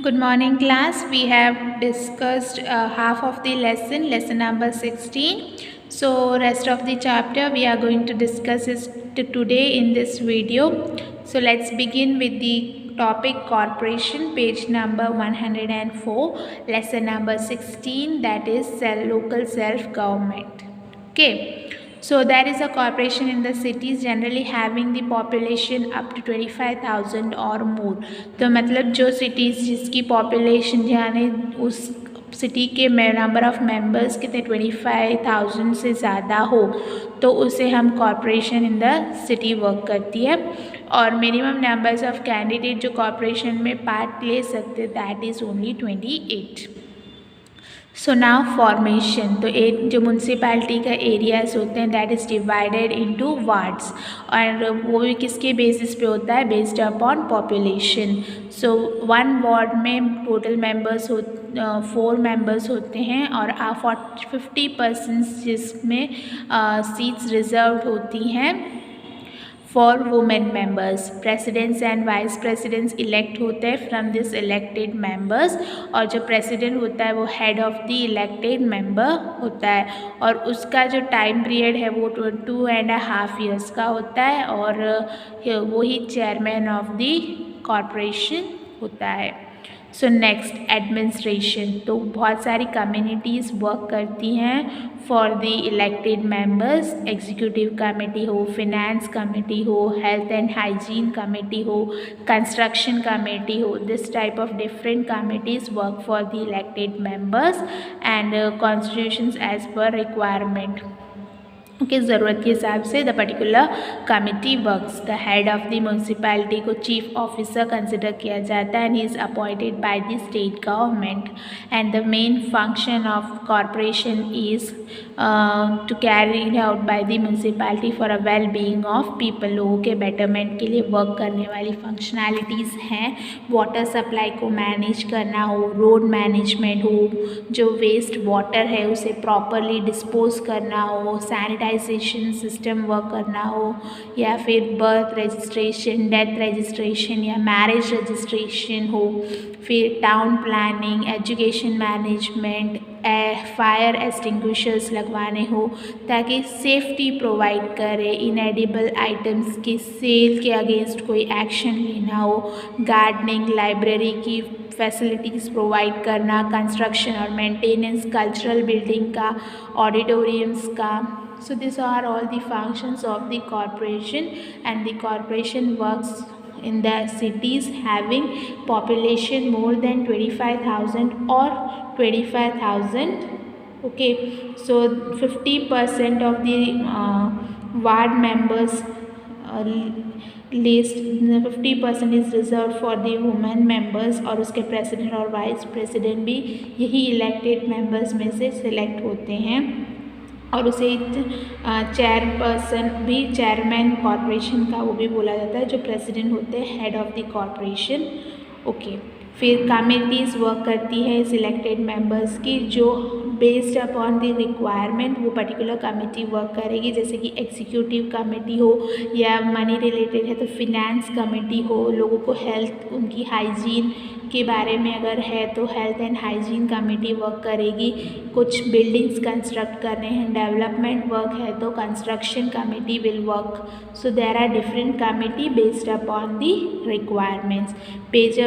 Good morning, class. We have discussed half of the lesson number 16. So, rest of the chapter we are going to discuss is today in this video. So, let's begin with the topic corporation, page number 104, lesson number 16, that is local self-government. Okay. So there is a corporation in the cities generally having the population up to 25,000 or more. तो मतलब जो cities जिसकी population यानी उस city के number of members कितने 25,000 से ज़्यादा हो तो उसे हम corporation in the city work करती है। और मिनिमम नंबर्स ऑफ़ कैंडिडेट जो कॉरपोरेशन में पार्ट ले सकते that is only 28। So now formation, तो एक जो म्यूनसिपैलिटी का एरियाज होते हैं that is divided into wards, और वो भी किसके बेसिस पे होता है, based upon population. So one ward में टोटल मेंबर्स 4 मेंबर्स होते हैं और 50% जिसमें सीट्स रिजर्व होती हैं for women members. Presidents and vice presidents elect होते हैं फ्रॉम दिस इलेक्टेड मेंबर्स, और जो प्रेसिडेंट होता है वो head of the elected member होता है, और उसका जो टाइम पीरियड है वो 2.5 years का होता है, और वही चेयरमैन ऑफ द कॉरपोरेशन होता है। सो नेक्स्ट एडमिनिस्ट्रेशन, तो बहुत सारी कम्युनिटीज़ वर्क करती हैं for the elected members. Executive committee हो, फिनेंस कमेटी हो, हेल्थ एंड हाइजीन कमेटी हो, कंस्ट्रक्शन कमेटी हो, this type of different committees work for the elected members and constitutions as per requirement कि ज़रूरत के हिसाब से the particular committee works. The head of the municipality को chief officer consider किया जाता है and he is appointed by the state government, and the main function of corporation is to carry out by the municipality for a well being of people. लोगों के betterment के लिए work करने वाली functionalities हैं। वाटर सप्लाई को manage करना हो, रोड मैनेजमेंट हो, जो वेस्ट वाटर है उसे प्रॉपरली डिस्पोज करना हो, सैनिटाइजेशन सिस्टम वर्क करना हो, या फिर बर्थ रजिस्ट्रेशन, डेथ रजिस्ट्रेशन या मैरिज रजिस्ट्रेशन हो, फिर town planning, education management, fire extinguishers लगवाने हो ताकि सेफ्टी प्रोवाइड करे, इनएडिबल आइटम्स की सेल के अगेंस्ट कोई एक्शन लेना हो, गार्डनिंग, लाइब्रेरी की फैसिलिटीज़ प्रोवाइड करना, कंस्ट्रक्शन और मेंटेनेंस कल्चरल बिल्डिंग का, ऑडिटोरियम्स का। So these are all the functions of the corporation, and the corporation works in the cities having population more than 25,000 or 25,000. Okay, so 50% of the ward members list 50% is reserve for the women members, और उसके president और vice president भी यही elected members में से select होते हैं, और उसे चेयरपर्सन भी, चेयरमैन कॉरपोरेशन का वो भी बोला जाता है, जो प्रेसिडेंट होते हैं head of the corporation. Okay, फिर कमिटीज़ वर्क करती है सिलेक्टेड मेंबर्स की, जो बेस्ड अपॉन द रिक्वायरमेंट वो पर्टिकुलर कमेटी वर्क करेगी। जैसे कि एग्जीक्यूटिव कमेटी हो या मनी रिलेटेड है तो फिनेंस कमेटी हो, लोगों को हेल्थ, उनकी हाइजीन के बारे में अगर है तो health and hygiene committee work करेगी। कुछ बिल्डिंग्स कंस्ट्रक्ट करने हैं, डेवलपमेंट वर्क है तो construction committee will work. So there are different committee based upon the requirements.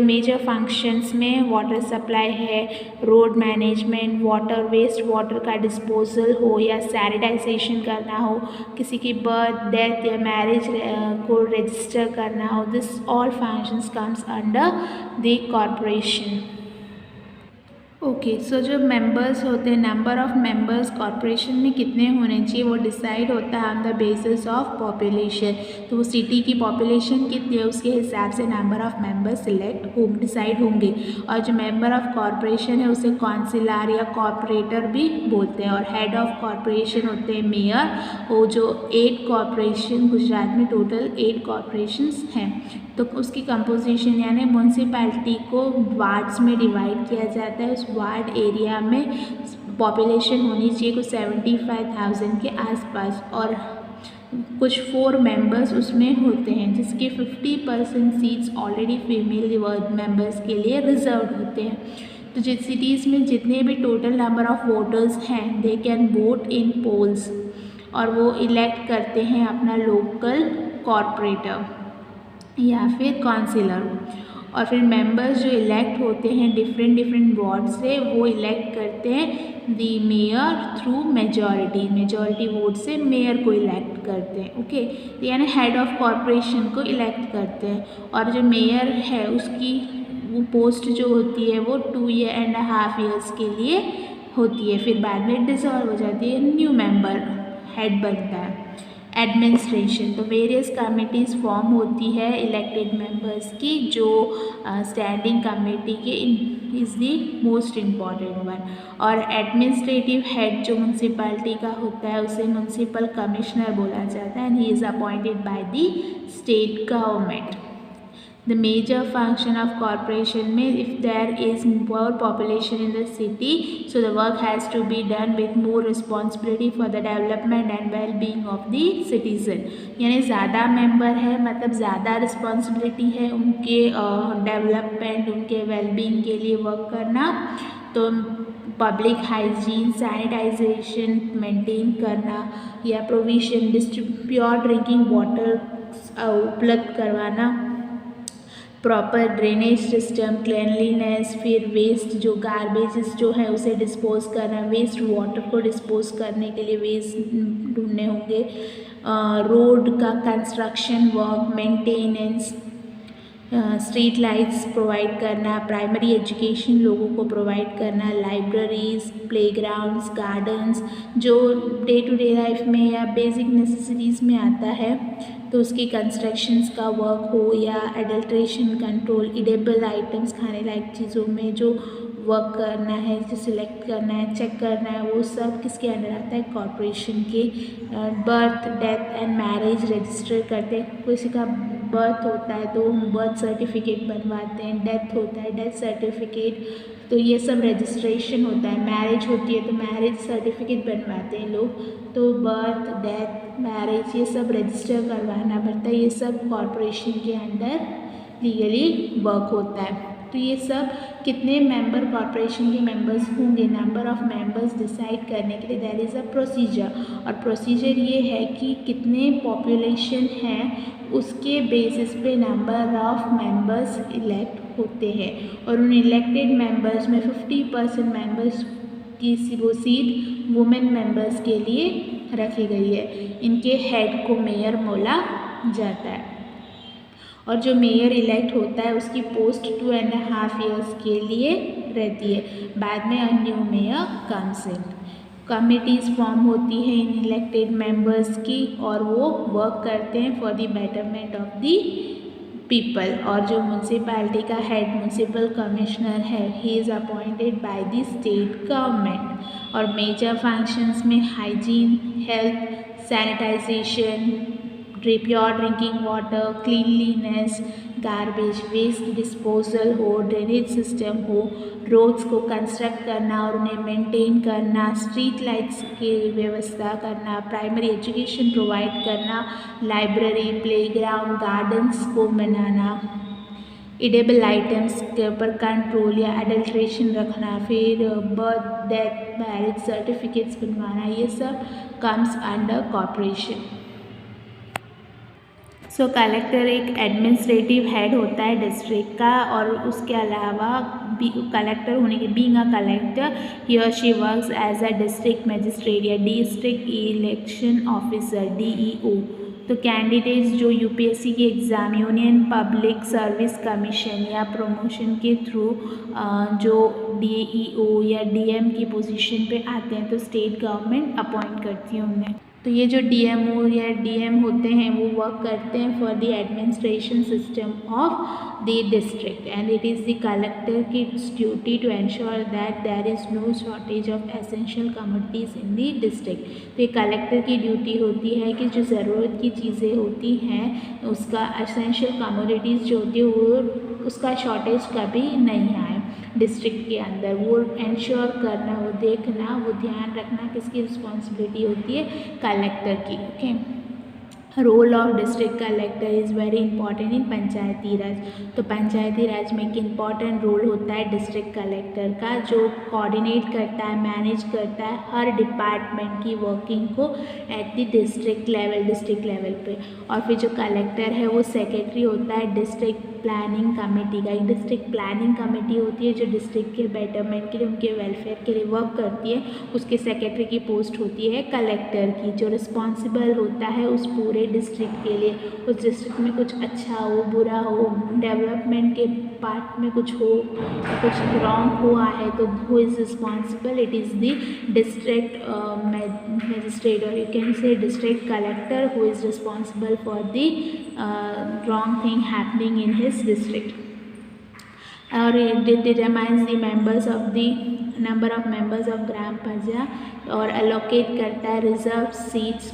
Major functions में वाटर सप्लाई है, road management, water waste water का disposal हो या सैनिटाइजेशन करना हो, किसी की बर्थ, डेथ या मैरिज को रजिस्टर करना हो, this all functions comes under the corporation. Okay, so जो मेंबर्स होते हैं, नंबर ऑफ़ मेंबर्स कॉरपोरेशन में कितने होने चाहिए वो डिसाइड होता है on the basis of population. तो वो सिटी की पॉपुलेशन कितनी है उसके हिसाब से नंबर ऑफ़ मेंबर्स डिसाइड होंगे। और जो मेंबर ऑफ़ कॉरपोरेशन है उसे काउंसिलर या कॉर्पोरेटर भी बोलते हैं, और हेड ऑफ़ कॉरपोरेशन होते हैं मेयर। वो जो 8 कॉरपोरेशन, गुजरात में टोटल 8 कॉरपोरेशंस हैं, तो उसकी कंपोजिशन यानी म्यूनसिपैलिटी को वार्ड्स में डिवाइड किया जाता है। उस वार्ड एरिया में पॉपुलेशन होनी चाहिए कुछ 75,000 के आसपास, और कुछ 4 मेंबर्स उसमें होते हैं, जिसके 50% सीट्स ऑलरेडी फीमेल मेंबर्स के लिए रिजर्व होते हैं। तो जिस सिटीज़ में जितने भी टोटल नंबर ऑफ़ वोटर्स हैं, they can vote in polls, और वो इलेक्ट करते हैं अपना लोकल कॉर्पोरेटर या फिर काउंसिलर। और फिर मेंबर्स जो इलेक्ट होते हैं डिफरेंट वार्ड से, वो इलेक्ट करते हैं दी मेयर थ्रू मेजॉरिटी वोट से मेयर को इलेक्ट करते हैं। ओके, यानी हेड ऑफ कॉरपोरेशन को इलेक्ट करते हैं। और जो मेयर है उसकी वो पोस्ट जो होती है वो 2.5 years के लिए होती है, फिर बाद में डिसॉल्व हो जाती है, न्यू मेंबर हेड बनता है। एडमिनिस्ट्रेशन, तो वेरियस कमिटीज़ फॉर्म होती है इलेक्टेड मेंबर्स की, जो स्टैंडिंग कमेटी के is the most important one. और एडमिनिस्ट्रेटिव हेड जो म्यूनसिपैलिटी का होता है उसे म्यूनसिपल कमिश्नर बोला जाता है, and he is appointed by the state government. The major function of corporation में, if there is more population in the city, so the work has to be done with more responsibility for the development and well-being of the citizen। यानी ज़्यादा member है मतलब ज़्यादा responsibility है उनके development, उनके wellbeing के लिए वर्क करना। तो पब्लिक हाइजीन, सैनिटाइजेशन मेंटेन करना, या प्रोविजन प्योर ड्रिंकिंग वाटर उपलब्ध करवाना, प्रॉपर ड्रेनेज सिस्टम, क्लिनलीनेस, फिर वेस्ट जो गार्बेजेस जो है उसे डिस्पोज करना, वेस्ट वाटर को डिस्पोज करने के लिए वेस्ट ढूंढने होंगे, रोड का construction work, maintenance, street lights provide करना, प्राइमरी एजुकेशन लोगों को प्रोवाइड करना, लाइब्रेरीज, प्लेग्राउंड्स, गार्डन्स, जो डे टू डे लाइफ में या बेसिक नेसेसिटीज़ में आता है, तो उसकी कंस्ट्रक्शंस का वर्क हो, या एडल्ट्रेशन कंट्रोल, इडेबल आइटम्स खाने लायक चीज़ों में जो वर्क करना है, जो सिलेक्ट करना है, चेक करना है, वो सब किसके अंडर आता है, कॉर्पोरेशन के। Birth, death and marriage register करते हैं, किसी का बर्थ होता है तो बर्थ सर्टिफिकेट बनवाते हैं, डेथ होता है डेथ सर्टिफिकेट, तो ये सब रजिस्ट्रेशन होता है। मैरिज होती है तो मैरिज सर्टिफिकेट बनवाते हैं लोग, तो बर्थ, डेथ, मैरिज ये सब रजिस्टर करवाना पड़ता है, ये सब कॉर्पोरेशन के अंडर लीगली वर्क होता है। तो ये सब कितने मेंबर कॉर्पोरेशन के मेंबर्स होंगे, नंबर ऑफ़ मेंबर्स डिसाइड करने के लिए देयर इज़ अ प्रोसीजर, और प्रोसीजर ये है कि कितने पॉपुलेशन हैं उसके बेसिस पे नंबर ऑफ़ मेंबर्स इलेक्ट होते हैं, और उन इलेक्टेड मेंबर्स में 50% मेंबर्स की वो सीट वुमेन मेंबर्स के लिए रखी गई है। इनके हेड को मेयर बोला जाता है, और जो मेयर इलेक्ट होता है उसकी पोस्ट 2.5 years के लिए रहती है, बाद में a new mayor comes in. Committees form होती हैं इन इलेक्टेड मेंबर्स की, और वो वर्क करते हैं for the betterment of the people. और जो म्यूनसिपैलिटी का हेड म्यूनसिपल कमिश्नर है, he is appointed by the state government. और मेजर फंक्शंस में hygiene, health, sanitization, pure drinking water, cleanliness, garbage waste disposal हो, ड्रेनेज सिस्टम हो, roads को construct करना और उन्हें मेंटेन करना, स्ट्रीट लाइट्स की व्यवस्था करना, प्राइमरी एजुकेशन प्रोवाइड करना, लाइब्रेरी, प्लेग्राउंड, गार्डन्स को बनाना, इडेबल आइटम्स के ऊपर कंट्रोल या एडल्ट्रेशन रखना, फिर बर्थ, डेथ, मैरिज सर्टिफिकेट्स बनवाना, ये सब कम्स अंडर कॉर्पोरेशन। सो कलेक्टर एक एडमिनिस्ट्रेटिव हेड होता है डिस्ट्रिक्ट का, और उसके अलावा कलेक्टर होने के बीइंग अ कलेक्टर ही और she works as a district magistrate या डिस्ट्रिक्ट इलेक्शन ऑफिसर DEO। तो कैंडिडेट्स जो यूपीएससी के exam, Union Public service Commission या प्रमोशन के थ्रू जो DEO या DM की पोजीशन पे आते हैं, तो स्टेट गवर्नमेंट अपॉइंट करती है उन्हें। तो ये जो DMO या DM होते हैं वो वर्क करते हैं for the administration system of the district, and it is the collector की duty to ensure that there is no shortage of essential commodities in the district. तो ये कलेक्टर की ड्यूटी होती है कि जो ज़रूरत की चीज़ें होती हैं उसका एसेंशियल कमोडिटीज़ जो होती है वो उसका शॉर्टेज कभी नहीं आए डिस्ट्रिक्ट के अंदर, वो इंश्योर करना, वो देखना, वो ध्यान रखना किसकी रिस्पॉन्सिबिलिटी होती है, कलेक्टर की। Okay, role of district collector is very important in panchayati raj. तो पंचायती राज में एक इम्पॉर्टेंट रोल होता है डिस्ट्रिक्ट कलेक्टर का, जो कोऑर्डिनेट करता है, मैनेज करता है हर डिपार्टमेंट की वर्किंग को एट द डिस्ट्रिक्ट लेवल पे। और फिर जो कलेक्टर है वो सेक्रेटरी होता है डिस्ट्रिक्ट प्लानिंग कमेटी का। एक डिस्ट्रिक्ट प्लानिंग कमेटी होती है जो डिस्ट्रिक्ट के बेटरमेंट के लिए, उनके वेलफेयर के लिए वर्क करती है। उसके सेक्रेटरी की पोस्ट होती है कलेक्टर की, जो रिस्पॉन्सिबल होता है उस पूरे डिस्ट्रिक्ट के लिए। उस डिस्ट्रिक्ट में कुछ अच्छा हो, बुरा हो, डेवलपमेंट के पार्ट में कुछ हो, कुछ रॉन्ग हुआ है, तो who is responsible? It is the district magistrate, और you can say district collector, who is responsible for the wrong thing happening in his district. Or it determines the members of the number of members of ग्राम पंचायत, और allocate करता है reserve seats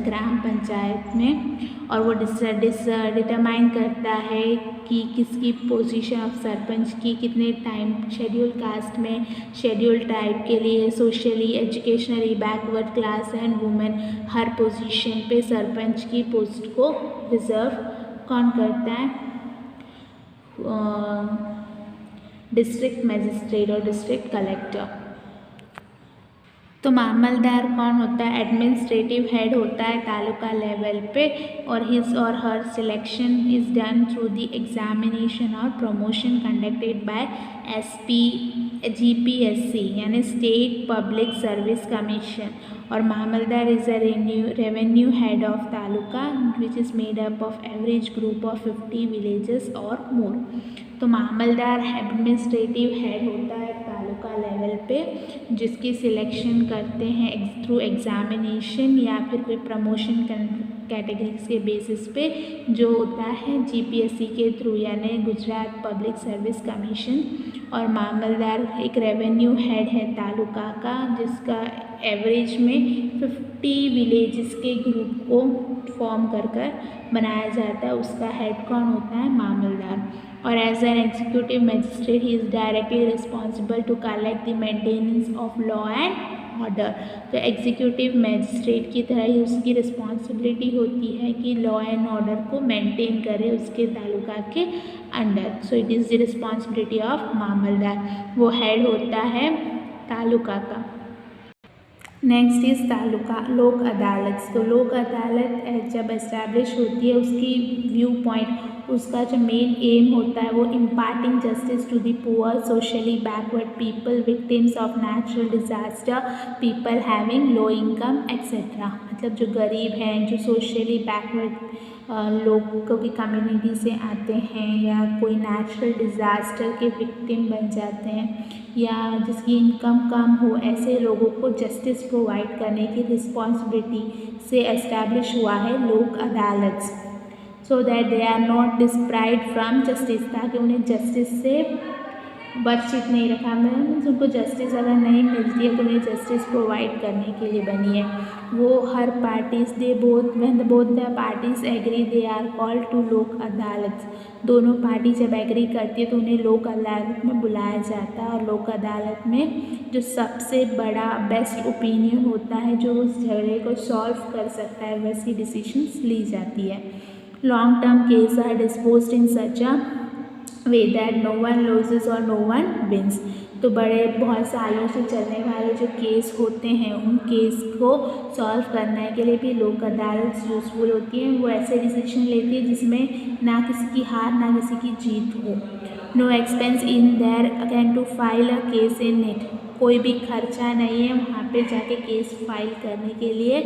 ग्राम पंचायत में। और वो determine करता है कि किसकी पोजीशन ऑफ सरपंच की कितने टाइम, शेड्यूल कास्ट में, शेड्यूल टाइप के लिए, socially educationally backward class and women, her position पे सरपंच की पोस्ट को रिजर्व कौन करता है? डिस्ट्रिक्ट मैजिस्ट्रेट और डिस्ट्रिक्ट कलेक्टर। तो मामलदार कौन होता है? एडमिनिस्ट्रेटिव हेड होता है तालुका लेवल पे, और हिज और her selection is done through the examination और प्रमोशन कंडक्टेड बाय GPSC यानी स्टेट पब्लिक सर्विस कमीशन। और mamlatdar is a revenue head of taluka which is made up of average group of 50 villages और more. तो मामलदार administrative head होता है taluka level पे, जिसकी selection करते हैं थ्रू एग्जामिनेशन या फिर कोई प्रमोशन कैटेगरीज के बेसिस पे, जो होता है GPSC के थ्रू यानी गुजरात पब्लिक सर्विस कमीशन। और मामलदार एक रेवेन्यू हेड है तालुका का, जिसका एवरेज में 50 विलेजेस के ग्रुप को फॉर्म कर बनाया जाता है। उसका हेड कौन होता है? मामलदार। और as an executive magistrate he is directly responsible to collect the maintenance of law and order. तो एग्जीक्यूटिव मैजिस्ट्रेट की तरह ही उसकी रिस्पॉन्सिबिलिटी होती है कि लॉ एंड ऑर्डर को मेंटेन करे उसके तालुका के अंडर। So it is the responsibility of mamlatdar, वो हेड होता है तालुका का। नेक्स्ट इज़ तालुका लोक अदालत। तो लोक अदालत जब एस्टैब्लिश होती है, उसकी व्यू पॉइंट, उसका जो मेन एम होता है वो imparting justice to the poor, socially backward people, victims of natural disaster, people having low income etcetera. मतलब जो गरीब हैं, जो सोशली बैकवर्ड लोगों की कम्युनिटी से आते हैं, या कोई नेचुरल डिज़ास्टर के विक्टिम बन जाते हैं, या जिसकी इनकम कम हो, ऐसे लोगों को जस्टिस प्रोवाइड करने की रिस्पॉन्सिबिलिटी से एस्टैब्लिश हुआ है Lok Adalat. So that they are not disprived from justice, ताकि उन्हें जस्टिस से वंचित नहीं रखा। मीन्स उनको जस्टिस अगर नहीं मिलती है तो उन्हें जस्टिस प्रोवाइड करने के लिए बनी है। वो हर parties they when both the parties agree they are called to Lok Adalat. दोनों पार्टी जब एग्री करती है तो उन्हें लोक अदालत में बुलाया जाता है। और लोक अदालत में जो सबसे बड़ा बेस्ट ओपिनियन होता है, जो उस झगड़े को सॉल्व कर सकता है, वैसी डिसीजंस ली जाती है। Long term case are disposed in such a way that no one loses और नो वन विंस। तो बड़े बहुत सालों से चलने वाले जो केस होते हैं, उन केस को सॉल्व करने के लिए भी लोक अदालत यूजफुल होती है। वो ऐसे डिसीजन लेती है जिसमें ना किसी की हार ना किसी की जीत हो। No expense in there again to file a case in it. कोई भी खर्चा नहीं है वहाँ पे जाके केस फाइल करने के लिए।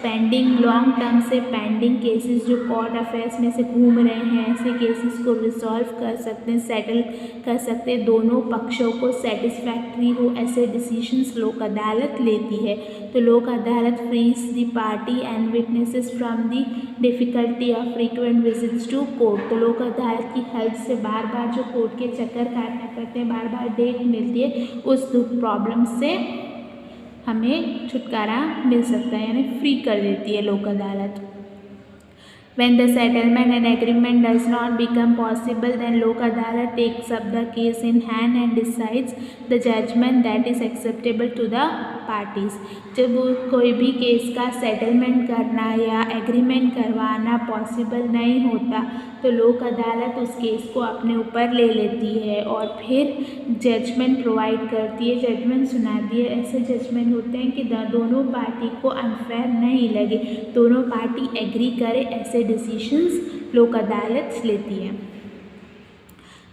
पेंडिंग लॉन्ग टर्म से पेंडिंग केसेस जो कोर्ट अफेयर्स में से घूम रहे हैं, ऐसे केसेस को रिजॉल्व कर सकते हैं, सेटल कर सकते हैं, दोनों पक्षों को सेटिस्फैक्ट्री हो, ऐसे डिसीजंस लोक अदालत लेती है। तो Lok Adalat frees the party and witnesses from the difficulty of frequent visits to court. तो लोक अदालत की हेल्प से बार बार जो कोर्ट के चक्कर काटने पड़ते हैं, बार बार डेट मिलती है, उस प्रॉब्लम से हमें छुटकारा मिल सकता है, यानी फ्री कर देती है लोक अदालत। When the settlement and agreement does not become possible, then Lok Adalat takes up the case in hand and decides the judgment that is acceptable to the parties. जब कोई भी केस का सेटलमेंट करना या एग्रीमेंट करवाना possible नहीं होता तो लोक अदालत उस केस को अपने ऊपर ले लेती है और फिर जजमेंट प्रोवाइड करती है, जजमेंट सुनाती है। ऐसे जजमेंट होते हैं कि दोनों पार्टी को अनफेयर नहीं लगे, दोनों पार्टी एग्री करे, ऐसे डिसीशंस लोक अदालत लेती है।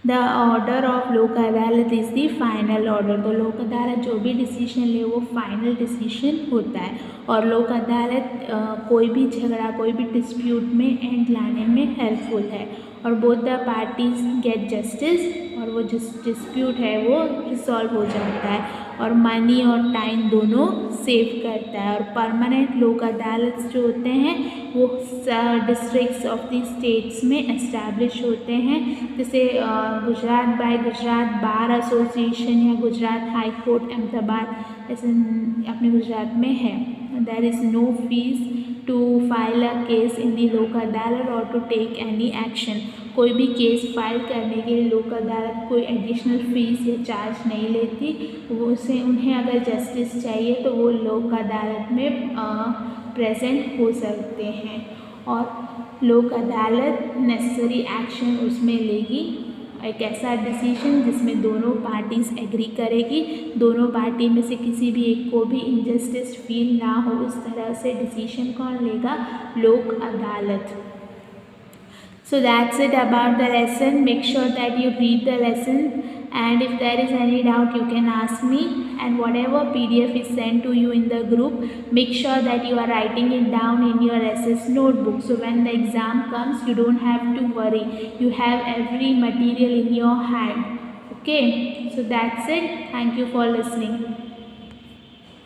द ऑर्डर ऑफ लोक अदालत इज़ द फाइनल ऑर्डर। तो लोक अदालत जो भी डिसीजन ले वो फाइनल डिसीजन होता है और लोक अदालत कोई भी झगड़ा, कोई भी डिस्प्यूट में एंड लाने में हेल्पफुल है और both the parties gate justice और वो जिस डिस्प्यूट है वो रिजॉल्व हो जाता है और मनी और टाइम दोनों सेव करता है। और परमानेंट लोक अदालत जो होते हैं वो डिस्ट्रिक्ट्स ऑफ द स्टेट्स में एस्टैब्लिश होते हैं, जैसे Gujarat by Gujarat bar association या गुजरात हाई कोर्ट अहमदाबाद ऐसे अपने गुजरात में है। There is no fee to file a case in the Lok Adalat और टू टेक एनी एक्शन। कोई भी केस फाइल करने के लिए लोक अदालत कोई एडिशनल फीस या चार्ज नहीं लेती। वो उसे उन्हें अगर जस्टिस चाहिए तो वो लोक अदालत में प्रेजेंट हो सकते हैं और लोक अदालत नेसेसरी एक्शन उसमें लेगी, एक ऐसा डिसीजन जिसमें दोनों पार्टीज एग्री करेगी, दोनों पार्टी में से किसी भी एक को भी इनजस्टिस फील ना हो, उस तरह से डिसीजन कौन लेगा? लोक अदालत। So that's it about the lesson. Make sure that you read the lesson and if there is any doubt you can ask me, and whatever PDF is sent to you in the group, make sure that you are writing it down in your SS notebook, so when the exam comes you don't have to worry, you have every material in your hand. Okay, so that's it. Thank you for listening.